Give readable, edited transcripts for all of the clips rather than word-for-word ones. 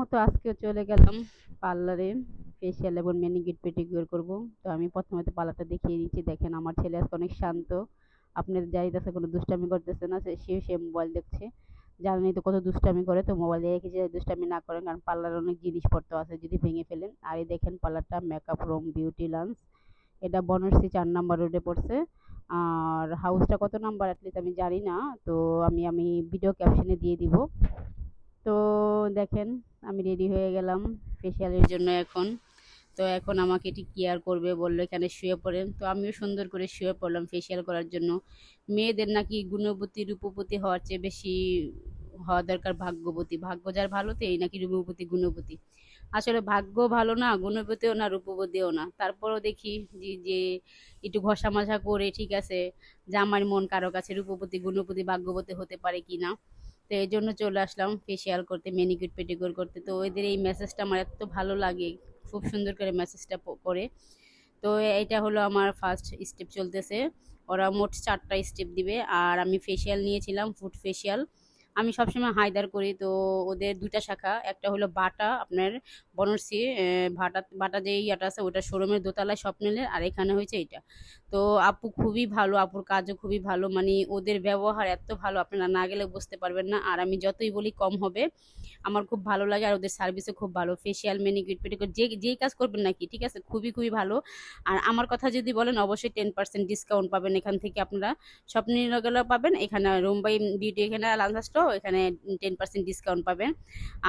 মতো আজকে চলে গেলাম পার্লারে ফেসিয়াল এবং ম্যানিকিউর পেডিকিউর করব। তো আমি প্রথমে পার্লারটা দেখিয়ে দিচ্ছি। দেখেন আমার ছেলে আজকে অনেক শান্ত, আপনাদের যাইতেছে, কোনো দুষ্টামি করতেছে না, সে মোবাইল দেখছে। জানেনই তো কত দুষ্টামি করে, তো মোবাইল রেখে যে দুষ্টামি না করেন, কারণ পার্লারে অনেক জিনিসপত্র আছে যদি ভেঙে ফেলেন। আর এই দেখেন পার্লারটা মেকআপ রুম বিউটি লান্স, এটা বনশ্রী 4 নম্বর রোডে পড়ছে। আর হাউসটা কত নাম্বার অ্যাটলিস্ট আমি জানি না, তো আমি ভিডিও ক্যাপশনে দিয়ে দিব। তো দেখেন আমি রেডি হয়ে গেলাম ফেসিয়ালের জন্য এখন। তো এখন আমাকে এটি কেয়ার করবে, বললো এখানে শুয়ে পড়েন। তো আমিও সুন্দর করে শুয়ে পড়লাম ফেসিয়াল করার জন্য। মেয়েদের নাকি গুণবতী রূপবতী হওয়ার চেয়ে বেশি হওয়া দরকার ভাগ্যবতী। ভাগ্য যার ভালো তো এই নাকি রূপবতী গুণবতী। আসলে ভাগ্য ভালো না, গুণবতীও না, রূপবতীও না। তারপরও দেখি যে একটু ঘষা মাজা করে ঠিক আছে, যে আমার মন কারো কাছে রূপবতী গুণবতী ভাগ্যবতী হতে পারে কিনা। তো এই জন্য চলে আসলাম ফেসিয়াল করতে, ম্যানিকিউর পেডিকিউর করতে। তো ওদের এই মেসেজটা আমার এত ভালো লাগে, খুব সুন্দর করে মেসেজটা করে। তো এটা হলো আমার ফার্স্ট স্টেপ চলতেছে। ওরা মোট 4টা স্টেপ দিবে। আর আমি ফেসিয়াল নিয়েছিলাম ফুড ফেসিয়াল। আমি সবসময় হায়দার করি, তো ওদের 2টা শাখা, একটা হলো বাটা আপনার বনশ্রী বাটা বাটা যে ইয়াটা আছে ওটা শোরুমের দোতলায় স্বপ্নিলের, আর এখানে হয়েছে এটা। তো আপু খুবই ভালো, আপুর কাজও খুবই ভালো, মানে ওদের ব্যবহার এত ভালো আপনারা না গেলে বুঝতে পারবেন না। আর আমি যতই বলি কম হবে, আমার খুব ভালো লাগে। আর ওদের সার্ভিসও খুব ভালো, ফেসিয়াল ম্যানিকিউর পেডিকিউর যেই কাজ করবেন নাকি ঠিক আছে, খুবই খুবই ভালো। আর আমার কথা যদি বলেন, অবশ্যই 10% ডিসকাউন্ট পাবেন এখান থেকে আপনারা। স্বপ্নিলগেলেও পাবেন, এখানে রুমবাই বিউটি এখানে লাঞ্চাসটাও এখানে 10% ডিসকাউন্ট পাবেন।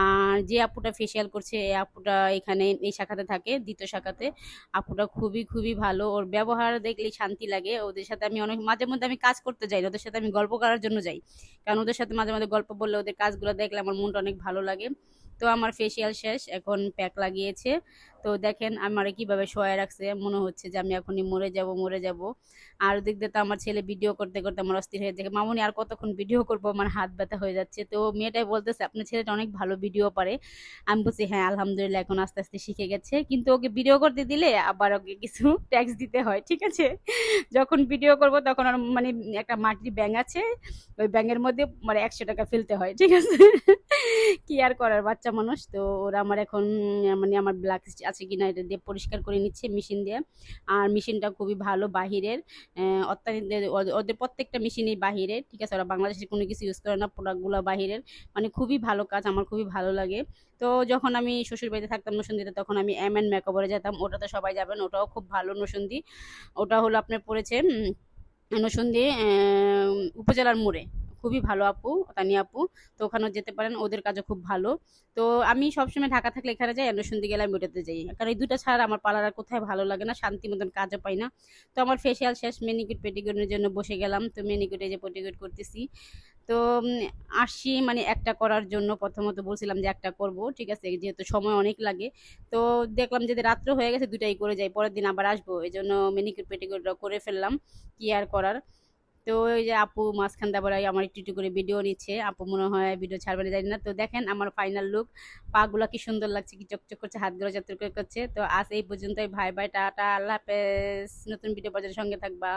আর যে আপুটা ফেসিয়াল করছে এই আপুটা এখানে এই শাখাতে থাকে, দ্বিতীয় শাখাতে। আপুটা খুবই খুবই ভালো, ওর ব্যবহার দেখলেই শান্তি লাগে। ওদের সাথে আমি অনেক মাঝে মধ্যে আমি কাজ করতে যাই না, ওদের সাথে আমি গল্প করার জন্য যাই, কারণ ওদের সাথে মাঝে মাঝে গল্প বললে, ওদের কাজগুলো দেখলে আমার মনটা অনেক ভালো লাগে। তো আমার ফেসিয়াল শেষ, এখন প্যাক লাগিয়েছে। তো দেখেন আমার কিভাবে শোয়া রাখছে, মনে হচ্ছে যে আমি এখনই মরে যাব মরে যাব। আর ওদিক দিয়ে তো আমার ছেলে ভিডিও করতে করতে আমার অস্থির হয়ে যায়, মামুনি আর কতক্ষণ ভিডিও করবো, আমার হাত ব্যথা হয়ে যাচ্ছে। তো মেয়েটাই বলতেছে আপনার ছেলেটা অনেক ভালো ভিডিও পারে। আমি বলছি হ্যাঁ আলহামদুলিল্লাহ, এখন আস্তে আস্তে শিখে গেছে, কিন্তু ওকে ভিডিও করতে দিলে আবার ওকে কিছু ট্যাক্স দিতে হয়, ঠিক আছে। যখন ভিডিও করব তখন আর মানে একটা মাটির ব্যাঙ আছে, ওই ব্যাঙের মধ্যে মানে 100 টাকা ফেলতে হয়, ঠিক আছে। কি আর করার, বাচ্চা মানুষ তো। ওরা আমার এখন মানে আমার ব্ল্যাক আছে কিনা এটা দিয়ে পরিষ্কার করে নিচ্ছে মেশিন দিয়ে। আর মেশিনটা খুবই ভালো বাহিরের, অত্যাধিক ওদের প্রত্যেকটা মেশিনই বাহিরের, ঠিক আছে। ওরা বাংলাদেশের কোনো কিছু ইউজ করে না, প্রোডাক্টগুলো বাহিরের। মানে খুবই ভালো কাজ, আমার খুবই ভালো লাগে। তো যখন আমি শ্বশুর বাড়িতে থাকতাম নসুন্দিতে, তখন আমি এম মেকওভারে যেতাম, ওটাতে সবাই যাবেন, ওটাও খুব ভালো নসুন্দি। ওটা হলো আপনার পড়েছে নরসিংদী উপজেলার মোড়ে। খুবই ভালো আপু, তানিয়া আপু। তো ওখানেও যেতে পারেন, ওদের কাজও খুব ভালো। তো আমি সবসময় ঢাকা থাকলে এখানে যাই, নরসিংদী গেলে আমি ওটাতে যাই, কারণ এই দুটা ছাড়া আমার পার্লার আর কোথায় ভালো লাগে না, শান্তি মতন কাজও পাই না। তো আমার ফেসিয়াল শেষ, ম্যানিকিউর পেডিকিউরের জন্য বসে গেলাম। তো ম্যানিকিউরে যে পেডিকিউর করতেছি। তো আসি মানে একটা করার জন্য, প্রথমত বলছিলাম যে একটা করব, ঠিক আছে, যেহেতু সময় অনেক লাগে। তো দেখলাম যে রাত্র হয়ে গেছে, দুটাই করে যাই, পরের দিন আবার আসবো, এই জন্য ম্যানিকিউর পেডিকিউরটা করে ফেললাম, কি আর করার। তো ওই যে আপু মাঝখান দিয়ে আবার আমার একটু একটু করে ভিডিও নিচ্ছে, আপু মনে হয় ভিডিও ছাড়বে না জানি না। তো দেখেন আমার ফাইনাল লুক, পা গুলা কি সুন্দর লাগছে, কি চকচক করছে, হাতগুলো চকচক করছে। তো আজ এই পর্যন্তই, ভাই ভাই টাটা, আল্লাহ হাফেজ। নতুন ভিডিও বাজারের সঙ্গে থাকবা।